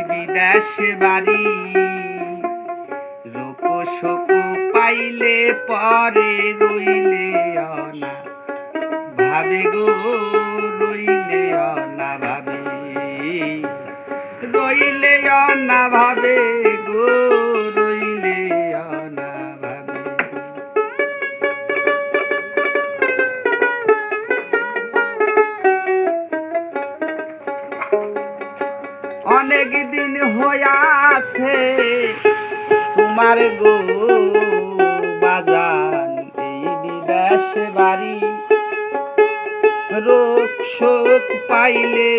বিদেশ বাড়ি, রোকো শোকো পাইলে পরে রইলে অনা ভাবে গো, রইলে অনা ভাবে, রইলে অনা ভাবে গো, রইলে অনা ভাবে। অনেক দিন হইয়াছে তোমার গো বাজান এই বিদেশ বাড়ি, রোগ শোক পাইলে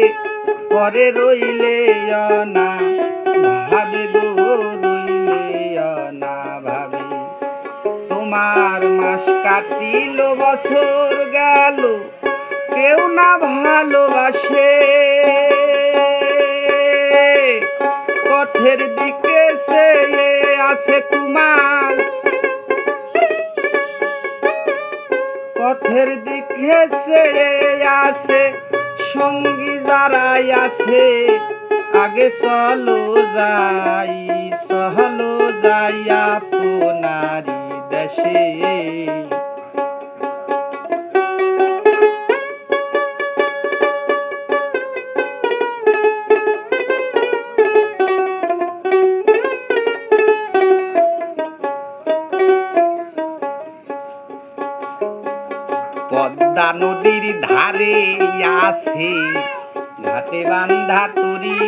পরে রইলে অনা ভাবে গো, রইলে অনা ভাবে। তোমার মাস কাটিল বছর গেল, কেউ না ভালোবাসে, পথের দিকে চেয়ে আছে তোমার, পথের দিকে চেয়ে আছে সঙ্গী যারাই আছে, আগে চলো যাই, চলো যাই আপনারি দেশে। পদ্মা নদীর ধারে আছে ঘাটে বান্ধা তরি,